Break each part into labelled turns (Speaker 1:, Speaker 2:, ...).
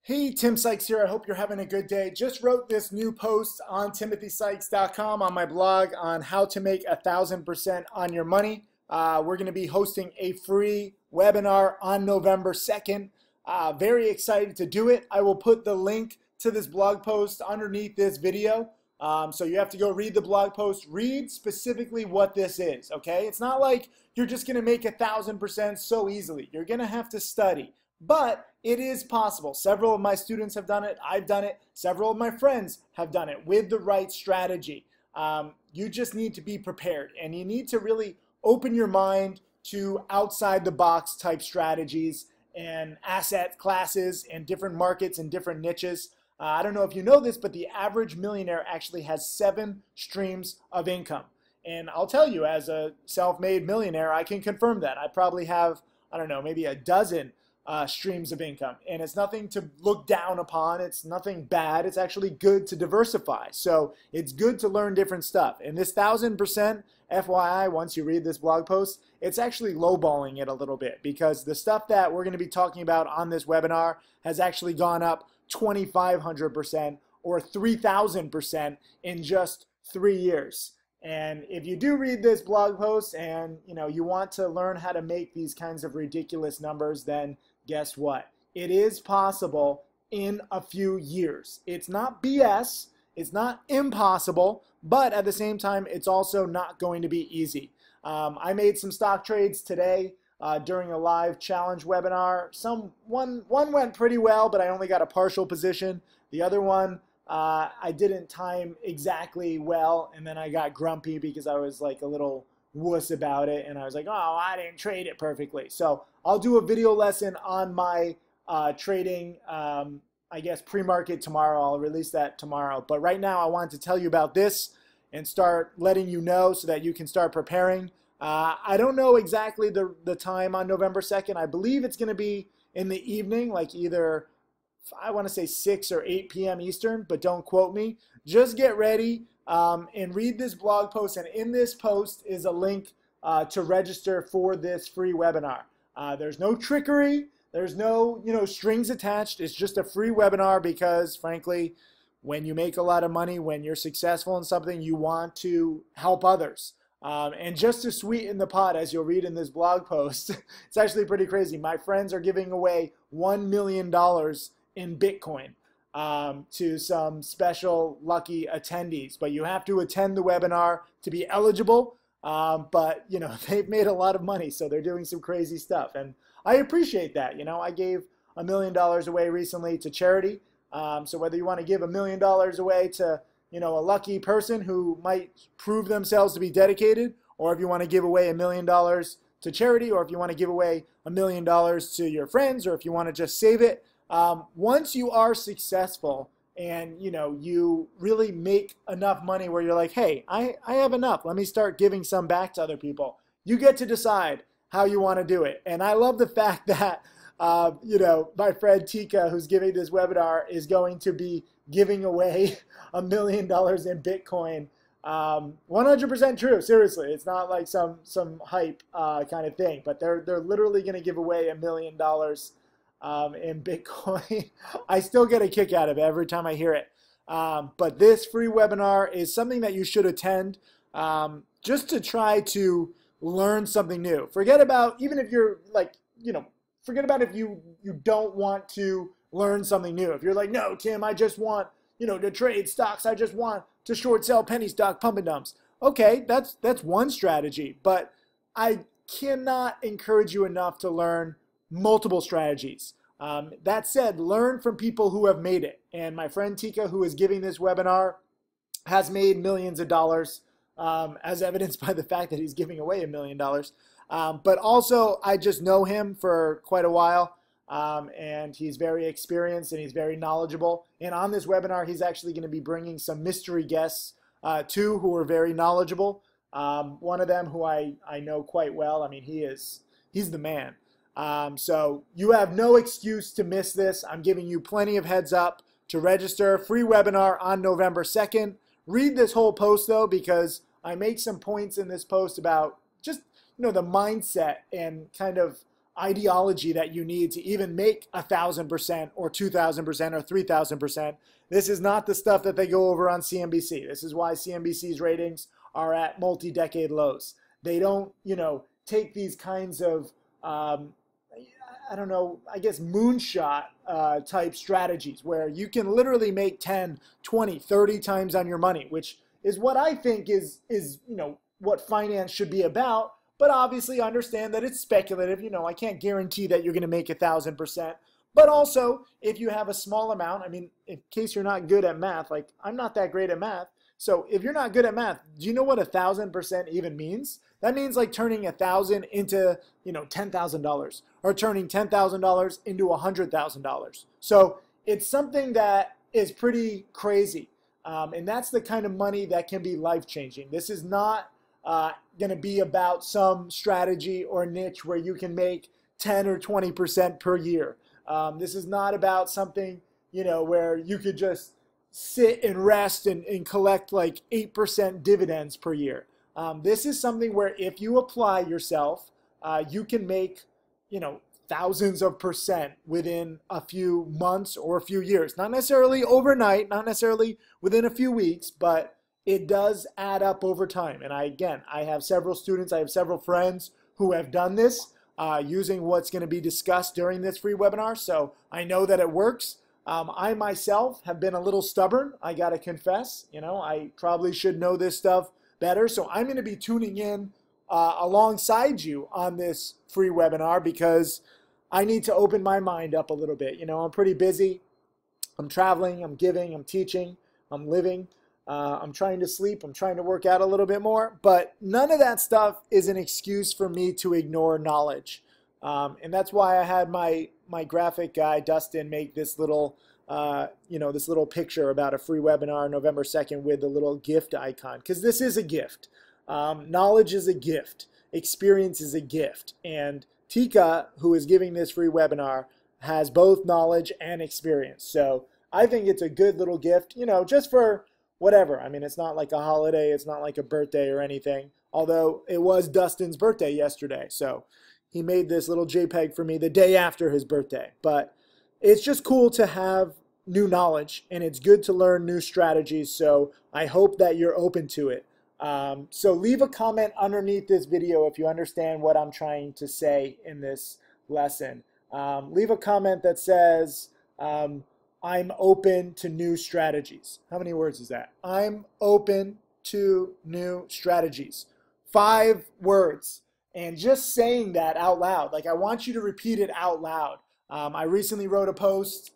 Speaker 1: Hey, Tim Sykes here. I hope you're having a good day. Just wrote this new post on timothysykes.com on my blog on how to make 1,000% on your money. We're going to be hosting a free webinar on November 2nd. Very excited to do it. I will put the link to this blog post underneath this video. So you have to go read the blog post, read specifically what this is, okay? It's not like you're just going to make 1,000% so easily. You're going to have to study. But it is possible. Several of my students have done it. I've done it. Several of my friends have done it with the right strategy. You just need to be prepared, and you need to really open your mind to outside the box type strategies and asset classes and different markets and different niches. I don't know if you know this, but the average millionaire actually has 7 streams of income. And I'll tell you, as a self-made millionaire, I can confirm that. I probably have, I don't know, maybe a dozen streams of income, and it's nothing to look down upon. It's nothing bad. It's actually good to diversify. So it's good to learn different stuff. And this 1,000%, FYI, once you read this blog post, it's actually lowballing it a little bit, because the stuff that we're going to be talking about on this webinar has actually gone up 2,500% or 3,000% in just 3 years. And if you do read this blog post and you want to learn how to make these kinds of ridiculous numbers, then guess what? It is possible in a few years. It's not BS, it's not impossible, but at the same time, it's also not going to be easy. I made some stock trades today during a live challenge webinar. One went pretty well, but I only got a partial position. The other one, I didn't time exactly well, and then I got grumpy because I was like a little wuss about it, and I was like, oh, I didn't trade it perfectly. So I'll do a video lesson on my trading, I guess, pre-market tomorrow. I'll release that tomorrow. But right now I wanted to tell you about this and start letting you know so that you can start preparing. I don't know exactly the time on November 2nd. I believe it's going to be in the evening, like either, I want to say 6 or 8 p.m. Eastern, but don't quote me. Just get ready and read this blog post, and in this post is a link to register for this free webinar. There's no trickery. There's no strings attached. It's just a free webinar because, frankly, when you make a lot of money, when you're successful in something, you want to help others. And just to sweeten the pot, as you'll read in this blog post, it's actually pretty crazy. My friends are giving away $1 million in Bitcoin to some special lucky attendees. But you have to attend the webinar to be eligible. But they've made a lot of money, so they're doing some crazy stuff, and I appreciate that. I gave $1 million away recently to charity. So whether you want to give $1 million away to a lucky person who might prove themselves to be dedicated, or if you want to give away $1 million to charity, or if you want to give away $1 million to your friends, or if you want to just save it, once you are successful and you really make enough money where you're like, hey, I have enough, let me start giving some back to other people, you get to decide how you want to do it. And I love the fact that my friend Tika, who's giving this webinar, is going to be giving away $1 million in Bitcoin. 100% true. Seriously, it's not like some hype kind of thing, but they're literally going to give away $1 million in Bitcoin. I still get a kick out of it every time I hear it. But this free webinar is something that you should attend just to try to learn something new. Forget about, even if you're like, forget about if you don't want to learn something new. If you're like, no, Tim, I just want, to trade stocks. I just want to short sell penny stock pump and dumps. Okay, that's one strategy, but I cannot encourage you enough to learn multiple strategies. That said, learn from people who have made it. And my friend Tika, who is giving this webinar, has made millions of dollars, as evidenced by the fact that he's giving away $1 million. But also, I just know him for quite a while, and he's very experienced and he's very knowledgeable. And on this webinar, he's actually going to be bringing some mystery guests too, who are very knowledgeable. One of them who I know quite well. I mean, he's the man. So you have no excuse to miss this. I'm giving you plenty of heads up to register. Free webinar on November 2nd. Read this whole post though, because I make some points in this post about just the mindset and kind of ideology that you need to even make 1,000% or 2,000% or 3,000%. This is not the stuff that they go over on CNBC. This is why CNBC's ratings are at multi-decade lows. They don't, take these kinds of, I don't know, I guess moonshot type strategies where you can literally make 10, 20, 30 times on your money, which is what I think is what finance should be about. But obviously understand that it's speculative. I can't guarantee that you're going to make 1,000%. But also, if you have a small amount, I mean, in case you're not good at math, like I'm not that great at math. So if you're not good at math, do you know what 1,000% even means? That means like turning 1,000 into, $10,000, or turning $10,000 into $100,000. So it's something that is pretty crazy. And that's the kind of money that can be life-changing. This is not going to be about some strategy or niche where you can make 10 or 20% per year. This is not about something, where you could just sit and rest and collect like 8% dividends per year. This is something where if you apply yourself, you can make, thousands of percent within a few months or a few years. Not necessarily overnight, not necessarily within a few weeks, but it does add up over time. And I have several students, I have several friends who have done this using what's going to be discussed during this free webinar. So I know that it works. I myself have been a little stubborn, I got to confess. I probably should know this stuff better. So I'm going to be tuning in alongside you on this free webinar because I need to open my mind up a little bit. I'm pretty busy. I'm traveling, I'm giving, I'm teaching, I'm living. I'm trying to sleep. I'm trying to work out a little bit more. But none of that stuff is an excuse for me to ignore knowledge. And that's why I had my graphic guy, Dustin, make this little, this little picture about a free webinar November 2nd with the little gift icon. Because this is a gift. Knowledge is a gift. Experience is a gift. And Tika, who is giving this free webinar, has both knowledge and experience. So I think it's a good little gift, just for whatever. I mean, it's not like a holiday. It's not like a birthday or anything. Although it was Dustin's birthday yesterday. So he made this little JPEG for me the day after his birthday. But it's just cool to have new knowledge. And it's good to learn new strategies. So I hope that you're open to it. So leave a comment underneath this video if you understand what I'm trying to say in this lesson. Leave a comment that says, I'm open to new strategies. How many words is that? I'm open to new strategies. 5 words. And just saying that out loud, like I want you to repeat it out loud. I recently wrote a post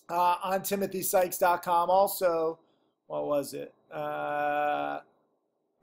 Speaker 1: on timothysykes.com. Also, what was it? A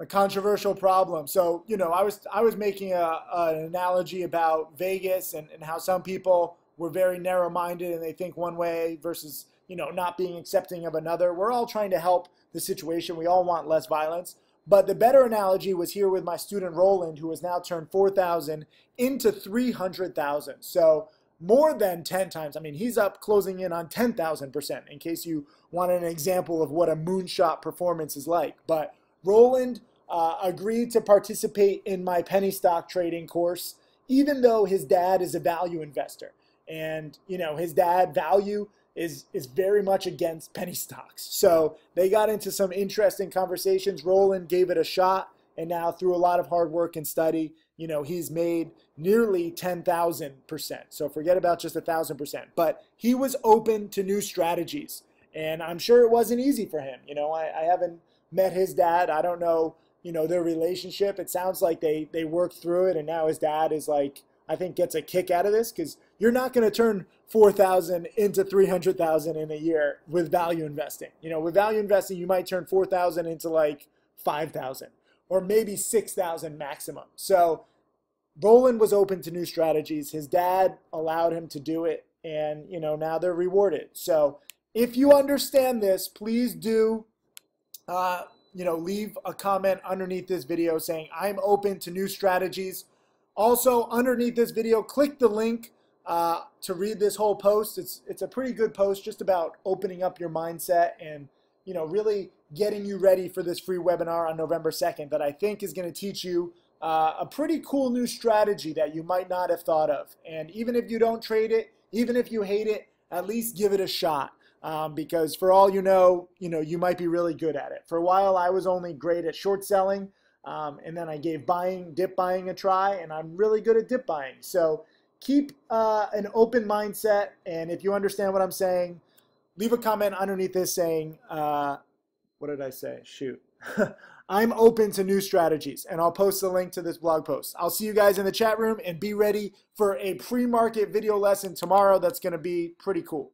Speaker 1: controversial problem. So, I was making an analogy about Vegas and how some people were very narrow-minded and they think one way versus, not being accepting of another. We're all trying to help the situation. We all want less violence. But the better analogy was here with my student Roland, who has now turned 4,000 into 300,000. So more than 10 times. I mean, he's up closing in on 10,000%, in case you wanted an example of what a moonshot performance is like. But Roland agreed to participate in my penny stock trading course, even though his dad is a value investor. And, his dad value is very much against penny stocks. So they got into some interesting conversations. Roland gave it a shot. And now through a lot of hard work and study, he's made nearly 10,000%. So forget about just 1,000%. But he was open to new strategies. And I'm sure it wasn't easy for him. I haven't met his dad. I don't know, their relationship. It sounds like they worked through it. And now his dad is like, I think gets a kick out of this, because you're not going to turn 4,000 into 300,000 in a year with value investing. With value investing, you might turn 4,000 into like 5,000 or maybe 6,000 maximum. So Roland was open to new strategies. His dad allowed him to do it, and now they're rewarded. So if you understand this, please do leave a comment underneath this video saying I'm open to new strategies. Also, underneath this video, click the link to read this whole post. It's a pretty good post, just about opening up your mindset and really getting you ready for this free webinar on November 2nd that I think is going to teach you a pretty cool new strategy that you might not have thought of. And even if you don't trade it, even if you hate it, at least give it a shot. Because for all you know, you might be really good at it. For a while, I was only great at short selling, and then I gave dip buying a try, and I'm really good at dip buying. So keep an open mindset, and if you understand what I'm saying, leave a comment underneath this saying, what did I say? Shoot. I'm open to new strategies, and I'll post the link to this blog post. I'll see you guys in the chat room, and be ready for a pre-market video lesson tomorrow that's going to be pretty cool.